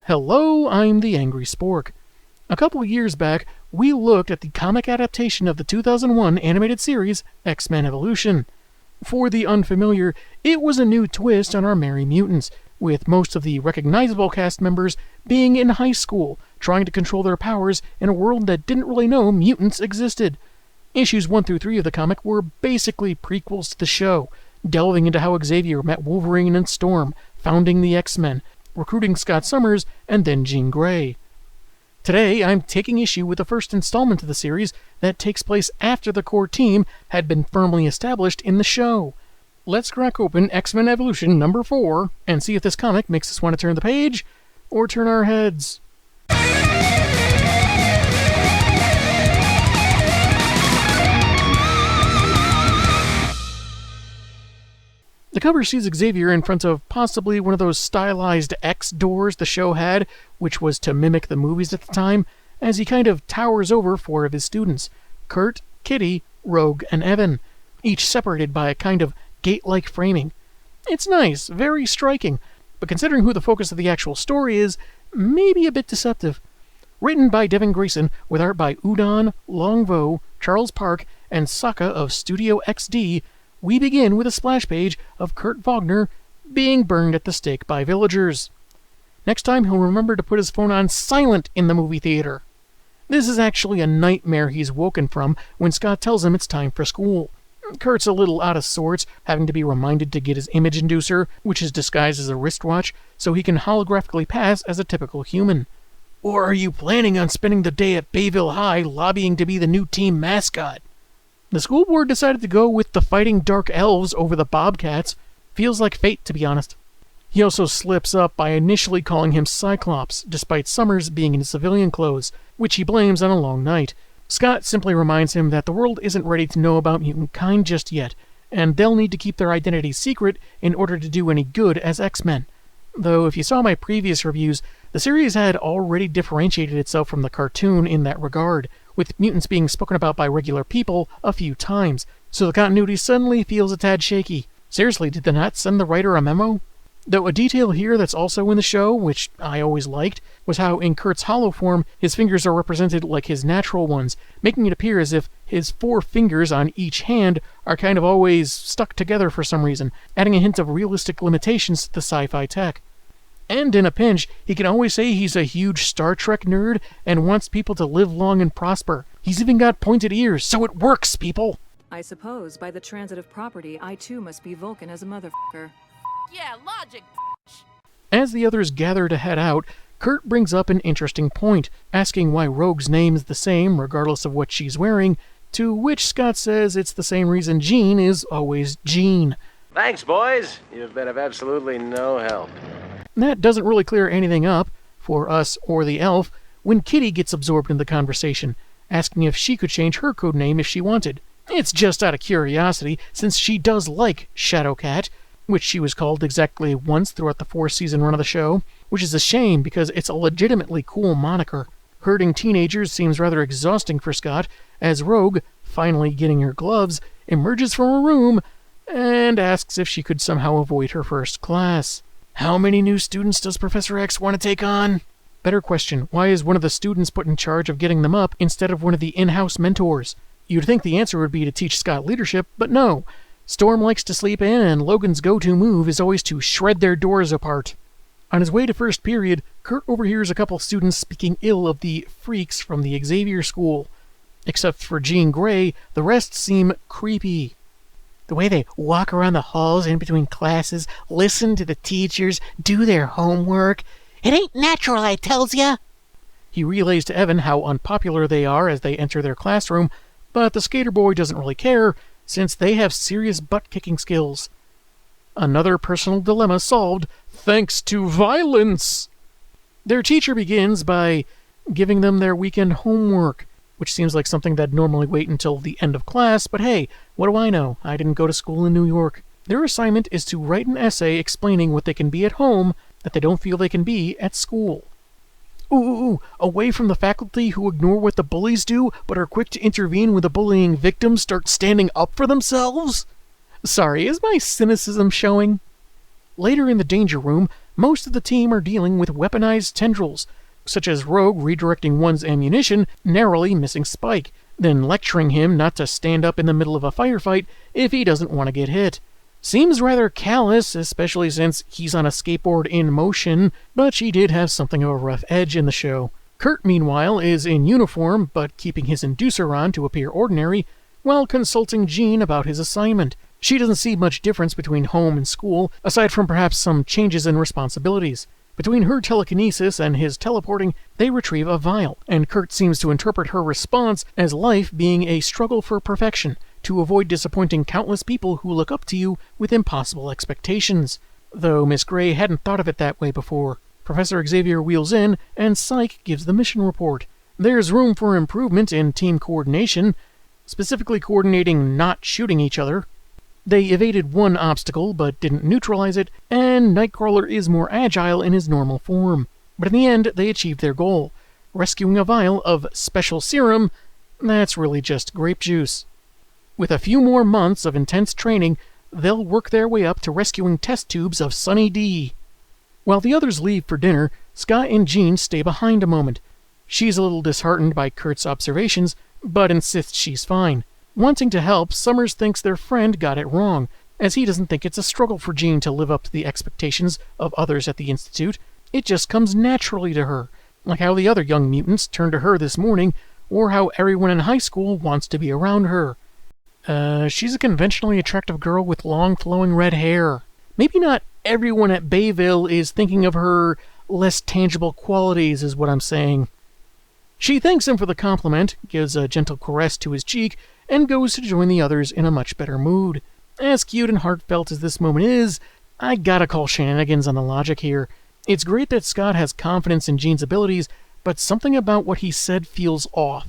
Hello, I'm the Angry Spork. A couple years back, we looked at the comic adaptation of the 2001 animated series X-Men Evolution. For the unfamiliar, it was a new twist on our Merry Mutants, with most of the recognizable cast members being in high school, trying to control their powers in a world that didn't really know mutants existed. Issues 1 through 3 of the comic were basically prequels to the show, delving into how Xavier met Wolverine and Storm, founding the X-Men, recruiting Scott Summers, and then Jean Grey. Today, I'm taking issue with the first installment of the series that takes place after the core team had been firmly established in the show. Let's crack open X-Men Evolution number 4 and see if this comic makes us want to turn the page or turn our heads. The cover sees Xavier in front of possibly one of those stylized X doors the show had, which was to mimic the movies at the time, as he kind of towers over 4 of his students, Kurt, Kitty, Rogue, and Evan, each separated by a kind of gate-like framing. It's nice, very striking, but considering who the focus of the actual story is, maybe a bit deceptive. Written by Devin Grayson, with art by Udon, Longvo, Charles Park, and Saka of Studio XD, we begin with a splash page of Kurt Wagner being burned at the stake by villagers. Next time, he'll remember to put his phone on silent in the movie theater. This is actually a nightmare he's woken from when Scott tells him it's time for school. Kurt's a little out of sorts, having to be reminded to get his image inducer, which is disguised as a wristwatch, so he can holographically pass as a typical human. Or are you planning on spending the day at Bayville High lobbying to be the new team mascot? The school board decided to go with the Fighting Dark Elves over the Bobcats. Feels like fate, to be honest. He also slips up by initially calling him Cyclops, despite Summers being in civilian clothes, which he blames on a long night. Scott simply reminds him that the world isn't ready to know about mutant kind just yet, and they'll need to keep their identities secret in order to do any good as X-Men. Though if you saw my previous reviews, the series had already differentiated itself from the cartoon in that regard, with mutants being spoken about by regular people a few times, so the continuity suddenly feels a tad shaky. Seriously, did they not send the writer a memo? Though a detail here that's also in the show, which I always liked, was how in Kurt's hollow form, his fingers are represented like his natural ones, making it appear as if his 4 fingers on each hand are kind of always stuck together for some reason, adding a hint of realistic limitations to the sci-fi tech. And in a pinch, he can always say he's a huge Star Trek nerd and wants people to live long and prosper. He's even got pointed ears, so it works, people! I suppose by the transitive property, I too must be Vulcan as a motherfucker. Yeah, logic. As the others gather to head out, Kurt brings up an interesting point, asking why Rogue's name is the same regardless of what she's wearing, to which Scott says it's the same reason Jean is always Jean. Thanks, boys. You've been of absolutely no help. That doesn't really clear anything up, for us or the elf, when Kitty gets absorbed in the conversation, asking if she could change her code name if she wanted. It's just out of curiosity, since she does like Shadowcat, which she was called exactly once throughout the 4-season run of the show, which is a shame because it's a legitimately cool moniker. Herding teenagers seems rather exhausting for Scott, as Rogue, finally getting her gloves, emerges from a room and asks if she could somehow avoid her first class. How many new students does Professor X want to take on? Better question, why is one of the students put in charge of getting them up instead of one of the in-house mentors? You'd think the answer would be to teach Scott leadership, but no. Storm likes to sleep in, and Logan's go-to move is always to shred their doors apart. On his way to first period, Kurt overhears a couple students speaking ill of the freaks from the Xavier School. Except for Jean Grey, the rest seem creepy. The way they walk around the halls in between classes, listen to the teachers, do their homework. It ain't natural, I tells ya! He relays to Evan how unpopular they are as they enter their classroom, but the skater boy doesn't really care, since they have serious butt-kicking skills. Another personal dilemma solved, thanks to violence! Their teacher begins by giving them their weekend homework, which seems like something that'd normally wait until the end of class, but hey, what do I know? I didn't go to school in New York. Their assignment is to write an essay explaining what they can be at home that they don't feel they can be at school. Ooh, away from the faculty who ignore what the bullies do, but are quick to intervene when the bullying victims start standing up for themselves? Sorry, is my cynicism showing? Later in the danger room, Most of the team are dealing with weaponized tendrils, such as Rogue redirecting one's ammunition, narrowly missing Spike, then lecturing him not to stand up in the middle of a firefight if he doesn't want to get hit. Seems rather callous, especially since he's on a skateboard in motion, but she did have something of a rough edge in the show. Kurt, meanwhile, is in uniform, but keeping his inducer on to appear ordinary, while consulting Jean about his assignment. She doesn't see much difference between home and school, aside from perhaps some changes in responsibilities. Between her telekinesis and his teleporting, they retrieve a vial, and Kurt seems to interpret her response as life being a struggle for perfection, to avoid disappointing countless people who look up to you with impossible expectations. Though Miss Gray hadn't thought of it that way before. Professor Xavier wheels in, and Psyche gives the mission report. There's room for improvement in team coordination, specifically coordinating not shooting each other. They evaded one obstacle, but didn't neutralize it, and Nightcrawler is more agile in his normal form. But in the end, they achieved their goal, rescuing a vial of special serum that's really just grape juice. With a few more months of intense training, they'll work their way up to rescuing test tubes of Sunny D. While the others leave for dinner, Scott and Jean stay behind a moment. She's a little disheartened by Kurt's observations, but insists she's fine. Wanting to help, Summers thinks their friend got it wrong, as he doesn't think it's a struggle for Jean to live up to the expectations of others at the Institute. It just comes naturally to her, like how the other young mutants turned to her this morning, or how everyone in high school wants to be around her. She's a conventionally attractive girl with long flowing red hair. Maybe not everyone at Bayville is thinking of her less tangible qualities, is what I'm saying. She thanks him for the compliment, gives a gentle caress to his cheek, and goes to join the others in a much better mood. As cute and heartfelt as this moment is, I gotta call shenanigans on the logic here. It's great that Scott has confidence in Jean's abilities, but something about what he said feels off.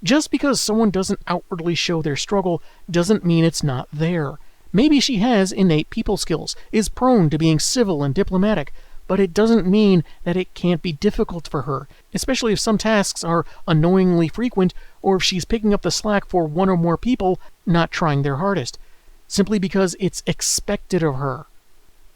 Just because someone doesn't outwardly show their struggle doesn't mean it's not there. Maybe she has innate people skills, is prone to being civil and diplomatic, but it doesn't mean that it can't be difficult for her, especially if some tasks are annoyingly frequent or if she's picking up the slack for one or more people not trying their hardest, simply because it's expected of her.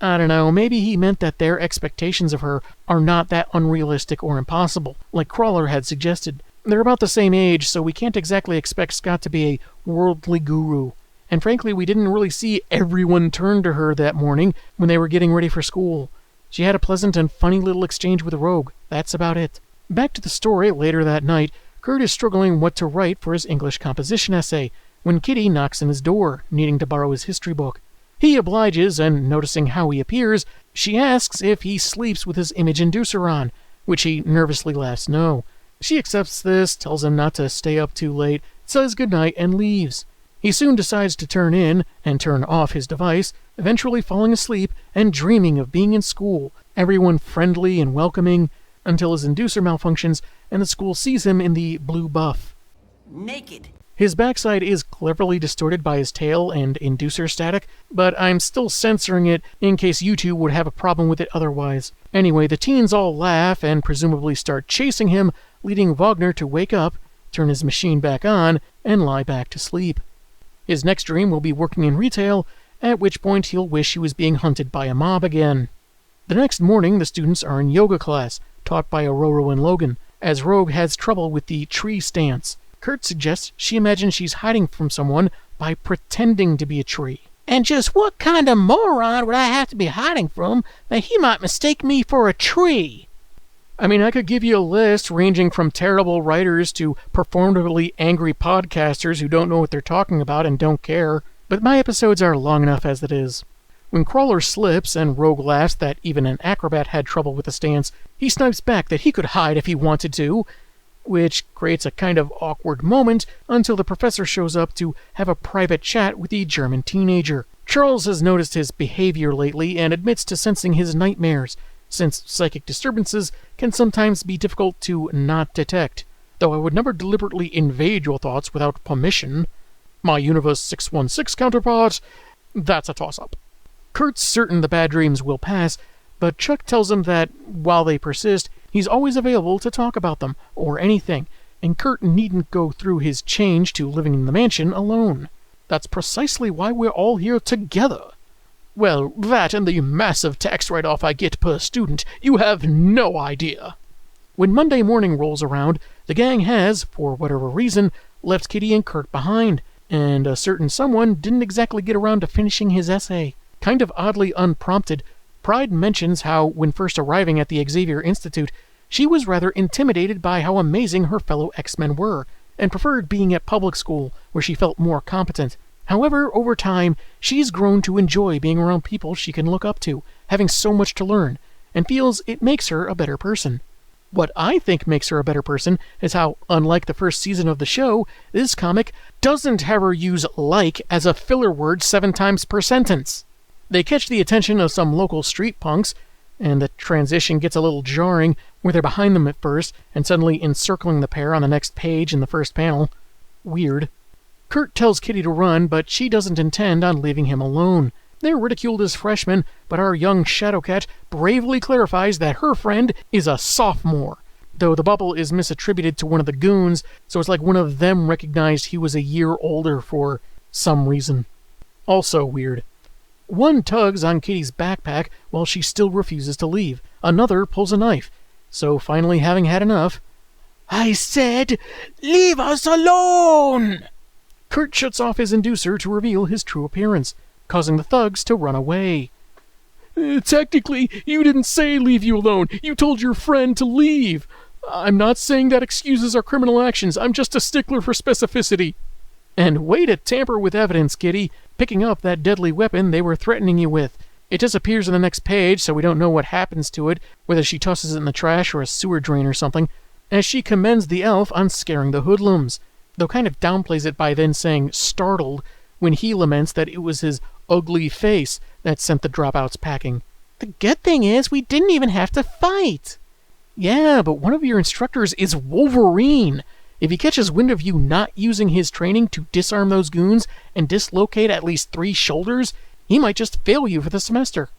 I don't know, maybe he meant that their expectations of her are not that unrealistic or impossible, like Crawler had suggested. They're about the same age, so we can't exactly expect Scott to be a worldly guru. And frankly, we didn't really see everyone turn to her that morning when they were getting ready for school. She had a pleasant and funny little exchange with Rogue. That's about it. Back to the story later that night, Kurt is struggling what to write for his English composition essay when Kitty knocks on his door, needing to borrow his history book. He obliges, and noticing how he appears, she asks if he sleeps with his image inducer on, which he nervously laughs no. She accepts this, tells him not to stay up too late, says goodnight, and leaves. He soon decides to turn in and turn off his device, eventually falling asleep and dreaming of being in school, everyone friendly and welcoming, until his inducer malfunctions and the school sees him in the blue buff. Naked. His backside is cleverly distorted by his tail and inducer static, but I'm still censoring it in case you two would have a problem with it otherwise. Anyway, the teens all laugh and presumably start chasing him, leading Wagner to wake up, turn his machine back on, and lie back to sleep. His next dream will be working in retail, at which point he'll wish he was being hunted by a mob again. The next morning, the students are in yoga class, taught by Aurora and Logan, as Rogue has trouble with the tree stance. Kurt suggests she imagines she's hiding from someone by pretending to be a tree. And just what kind of moron would I have to be hiding from that he might mistake me for a tree? I mean, I could give you a list ranging from terrible writers to performatively angry podcasters who don't know what they're talking about and don't care, but my episodes are long enough as it is. When Crawler slips and Rogue laughs that even an acrobat had trouble with the stance, he snipes back that he could hide if he wanted to, which creates a kind of awkward moment until the professor shows up to have a private chat with the German teenager. Charles has noticed his behavior lately and admits to sensing his nightmares, since psychic disturbances can sometimes be difficult to not detect, though I would never deliberately invade your thoughts without permission. My Universe 616 counterpart, that's a toss-up. Kurt's certain the bad dreams will pass, but Chuck tells him that, while they persist, he's always available to talk about them, or anything, and Kurt needn't go through his change to living in the mansion alone. That's precisely why we're all here together. Well, that and the massive tax write-off I get per student, you have no idea. When Monday morning rolls around, the gang has, for whatever reason, left Kitty and Kurt behind, and a certain someone didn't exactly get around to finishing his essay. Kind of oddly unprompted, Pride mentions how, when first arriving at the Xavier Institute, she was rather intimidated by how amazing her fellow X-Men were, and preferred being at public school, where she felt more competent. However, over time, she's grown to enjoy being around people she can look up to, having so much to learn, and feels it makes her a better person. What I think makes her a better person is how, unlike the first season of the show, this comic doesn't have her use like as a filler word 7 times per sentence. They catch the attention of some local street punks, and the transition gets a little jarring, where they're behind them at first, and suddenly encircling the pair on the next page in the first panel. Weird. Kurt tells Kitty to run, but she doesn't intend on leaving him alone. They're ridiculed as freshmen, but our young Shadowcat bravely clarifies that her friend is a sophomore, though the bubble is misattributed to one of the goons, so it's like one of them recognized he was a year older for some reason. Also weird. One tugs on Kitty's backpack while she still refuses to leave. Another pulls a knife. So finally having had enough, "I said, leave us alone!" Kurt shuts off his inducer to reveal his true appearance, causing the thugs to run away. Technically, you didn't say leave you alone. You told your friend to leave. I'm not saying that excuses our criminal actions. I'm just a stickler for specificity. And way to tamper with evidence, Kitty, picking up that deadly weapon they were threatening you with. It disappears in the next page, so we don't know what happens to it, whether she tosses it in the trash or a sewer drain or something, as she commends the elf on scaring the hoodlums, though kind of downplays it by then saying startled, when he laments that it was his ugly face that sent the dropouts packing. The good thing is we didn't even have to fight. Yeah, but one of your instructors is Wolverine. If he catches wind of you not using his training to disarm those goons and dislocate at least 3 shoulders, he might just fail you for the semester.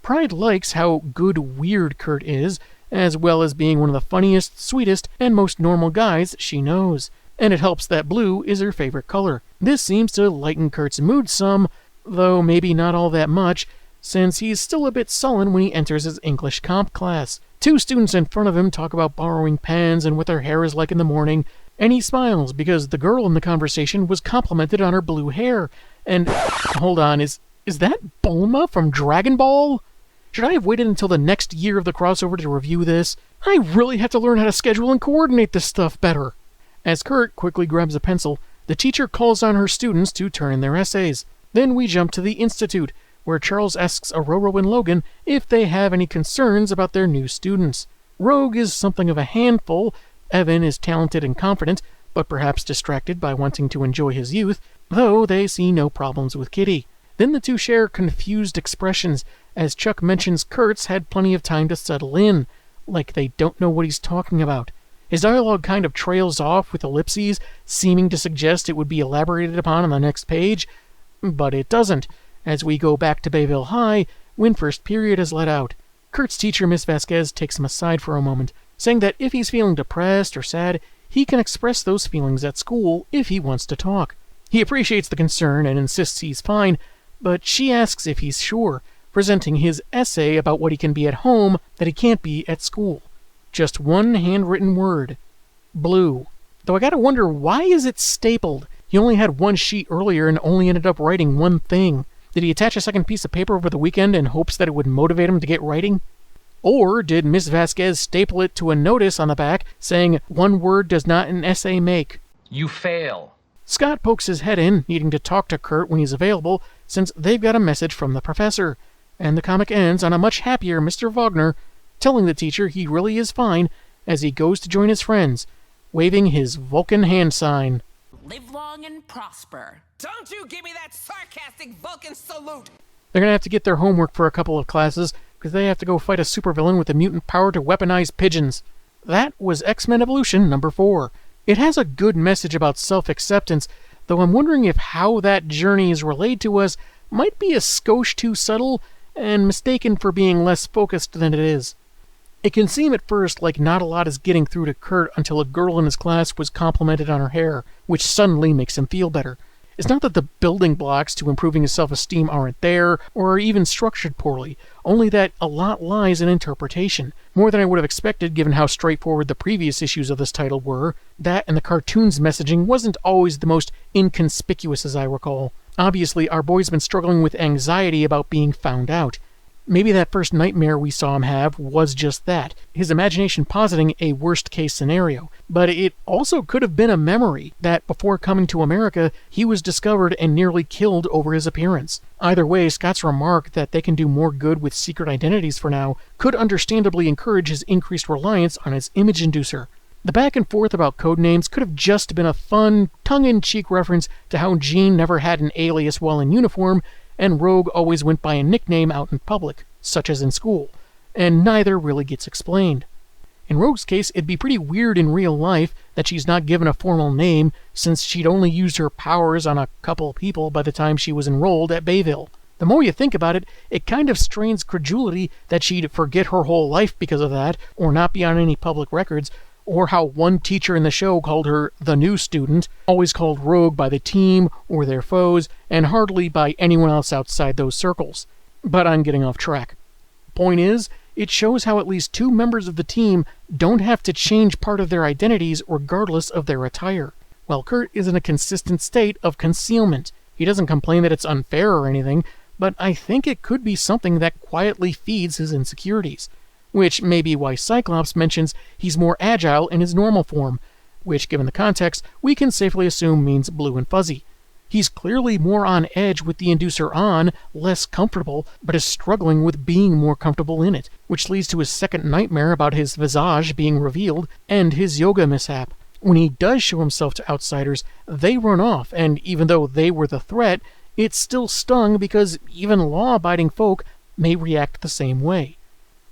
Pride likes how good weird Kurt is, as well as being one of the funniest, sweetest, and most normal guys she knows. And it helps that blue is her favorite color. This seems to lighten Kurt's mood some, though maybe not all that much, since he's still a bit sullen when he enters his English comp class. 2 students in front of him talk about borrowing pens and what their hair is like in the morning, and he smiles because the girl in the conversation was complimented on her blue hair. And, hold on, is that Bulma from Dragon Ball? Should I have waited until the next year of the crossover to review this? I really have to learn how to schedule and coordinate this stuff better. As Kurt quickly grabs a pencil, the teacher calls on her students to turn in their essays. Then we jump to the Institute, where Charles asks Aurora and Logan if they have any concerns about their new students. Rogue is something of a handful. Evan is talented and confident, but perhaps distracted by wanting to enjoy his youth, though they see no problems with Kitty. Then the two share confused expressions, as Chuck mentions Kurt's had plenty of time to settle in, like they don't know what he's talking about. His dialogue kind of trails off with ellipses, seeming to suggest it would be elaborated upon on the next page, but it doesn't, as we go back to Bayville High when first period is let out. Kurt's teacher, Miss Vasquez, takes him aside for a moment, saying that if he's feeling depressed or sad, he can express those feelings at school if he wants to talk. He appreciates the concern and insists he's fine, but she asks if he's sure, presenting his essay about what he can be at home that he can't be at school. Just one handwritten word. Blue. Though I gotta wonder, why is it stapled? He only had 1 sheet earlier and only ended up writing 1 thing. Did he attach a second piece of paper over the weekend in hopes that it would motivate him to get writing? Or did Miss Vasquez staple it to a notice on the back saying 1 word does not an essay make? You fail. Scott pokes his head in, needing to talk to Kurt when he's available, since they've got a message from the professor. And the comic ends on a much happier Mr. Wagner telling the teacher he really is fine as he goes to join his friends, waving his Vulcan hand sign. Live long and prosper. Don't you give me that sarcastic Vulcan salute! They're gonna have to get their homework for a couple of classes, because they have to go fight a supervillain with the mutant power to weaponize pigeons. That was X-Men Evolution number 4. It has a good message about self-acceptance, though I'm wondering if how that journey is relayed to us might be a skosh too subtle and mistaken for being less focused than it is. It can seem at first like not a lot is getting through to Kurt until a girl in his class was complimented on her hair, which suddenly makes him feel better. It's not that the building blocks to improving his self-esteem aren't there, or are even structured poorly, only that a lot lies in interpretation. More than I would have expected given how straightforward the previous issues of this title were. That and the cartoon's messaging wasn't always the most inconspicuous as I recall. Obviously, our boy's been struggling with anxiety about being found out. Maybe that first nightmare we saw him have was just that, his imagination positing a worst-case scenario. But it also could have been a memory, that before coming to America, he was discovered and nearly killed over his appearance. Either way, Scott's remark that they can do more good with secret identities for now could understandably encourage his increased reliance on his image inducer. The back and forth about codenames could have just been a fun, tongue-in-cheek reference to how Jean never had an alias while in uniform, and Rogue always went by a nickname out in public, such as in school, and neither really gets explained. In Rogue's case, it'd be pretty weird in real life that she's not given a formal name, since she'd only used her powers on a couple people by the time she was enrolled at Bayville. The more you think about it, it kind of strains credulity that she'd forget her whole life because of that, or not be on any public records, or how one teacher in the show called her the new student, always called Rogue by the team or their foes, and hardly by anyone else outside those circles. But I'm getting off track. Point is, it shows how at least two members of the team don't have to change part of their identities regardless of their attire. While Kurt is in a consistent state of concealment. He doesn't complain that it's unfair or anything, but I think it could be something that quietly feeds his insecurities. Which may be why Cyclops mentions he's more agile in his normal form, which, given the context, we can safely assume means blue and fuzzy. He's clearly more on edge with the inducer on, less comfortable, but is struggling with being more comfortable in it, which leads to his second nightmare about his visage being revealed, and his yoga mishap. When he does show himself to outsiders, they run off, and even though they were the threat, it's still stung because even law-abiding folk may react the same way.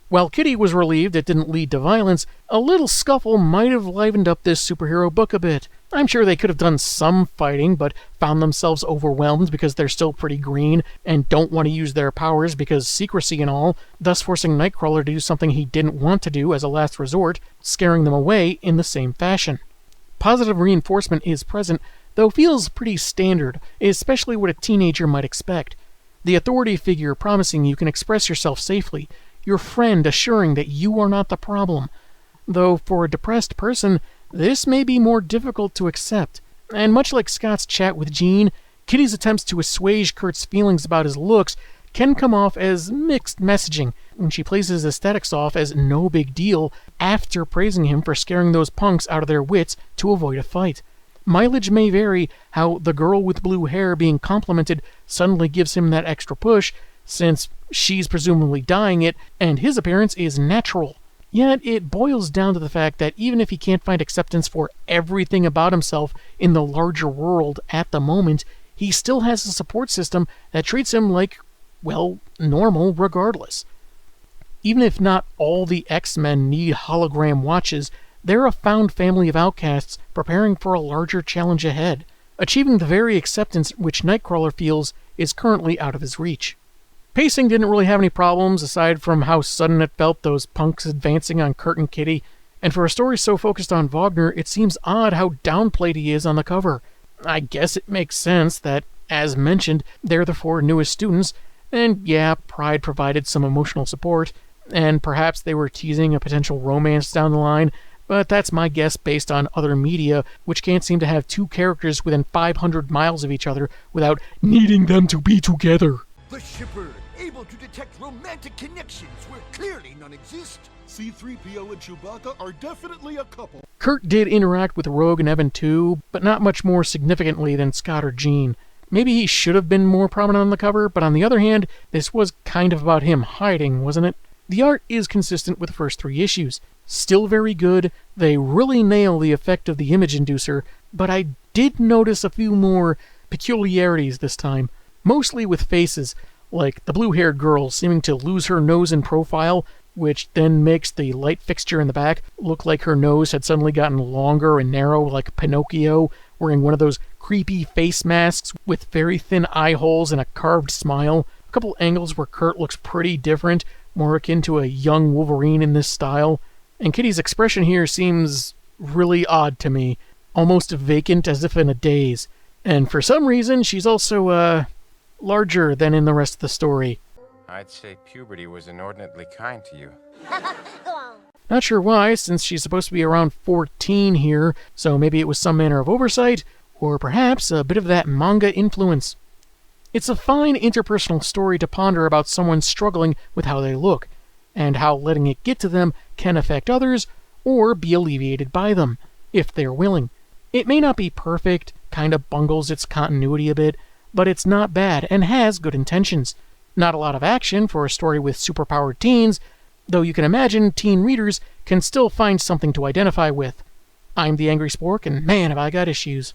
While Kitty was relieved it didn't lead to violence, a little scuffle might have livened up this superhero book a bit. I'm sure they could have done some fighting, but found themselves overwhelmed because they're still pretty green and don't want to use their powers because secrecy and all, thus forcing Nightcrawler to do something he didn't want to do as a last resort, scaring them away in the same fashion. Positive reinforcement is present, though feels pretty standard, especially what a teenager might expect. The authority figure promising you can express yourself safely, your friend assuring that you are not the problem. Though for a depressed person, this may be more difficult to accept. And much like Scott's chat with Jean, Kitty's attempts to assuage Kurt's feelings about his looks can come off as mixed messaging when she plays his aesthetics off as no big deal after praising him for scaring those punks out of their wits to avoid a fight. Mileage may vary how the girl with blue hair being complimented suddenly gives him that extra push, since she's presumably dying it, and his appearance is natural. Yet it boils down to the fact that even if he can't find acceptance for everything about himself in the larger world at the moment, he still has a support system that treats him like, well, normal regardless. Even if not all the X-Men need hologram watches, they're a found family of outcasts preparing for a larger challenge ahead. Achieving the very acceptance which Nightcrawler feels is currently out of his reach. Pacing didn't really have any problems, aside from how sudden it felt, those punks advancing on Kurt and Kitty, and for a story so focused on Wagner, it seems odd how downplayed he is on the cover. I guess it makes sense that, as mentioned, they're the four newest students, and yeah, Pride provided some emotional support, and perhaps they were teasing a potential romance down the line, but that's my guess based on other media, which can't seem to have two characters within 500 miles of each other without needing them to be together. The shipper, able to detect romantic connections where clearly none exist. C-3PO and Chewbacca are definitely a couple. Kurt did interact with Rogue and Evan too, but not much more significantly than Scott or Jean. Maybe he should have been more prominent on the cover, but on the other hand, this was kind of about him hiding, wasn't it? The art is consistent with the first three issues. Still very good, they really nail the effect of the image inducer, but I did notice a few more peculiarities this time. Mostly with faces, like the blue-haired girl seeming to lose her nose in profile, which then makes the light fixture in the back look like her nose had suddenly gotten longer and narrow like Pinocchio, wearing one of those creepy face masks with very thin eye holes and a carved smile. A couple angles where Kurt looks pretty different, more akin to a young Wolverine in this style. And Kitty's expression here seems really odd to me, almost vacant as if in a daze. And for some reason, she's also, larger than in the rest of the story. I'd say puberty was inordinately kind to you. Not sure why, since she's supposed to be around 14 here, so maybe it was some manner of oversight, or perhaps a bit of that manga influence. It's a fine interpersonal story to ponder about someone struggling with how they look, and how letting it get to them can affect others, or be alleviated by them, if they're willing. It may not be perfect, kinda bungles its continuity a bit, but it's not bad and has good intentions. Not a lot of action for a story with superpowered teens, though you can imagine teen readers can still find something to identify with. I'm the Angry Spork, and man, have I got issues.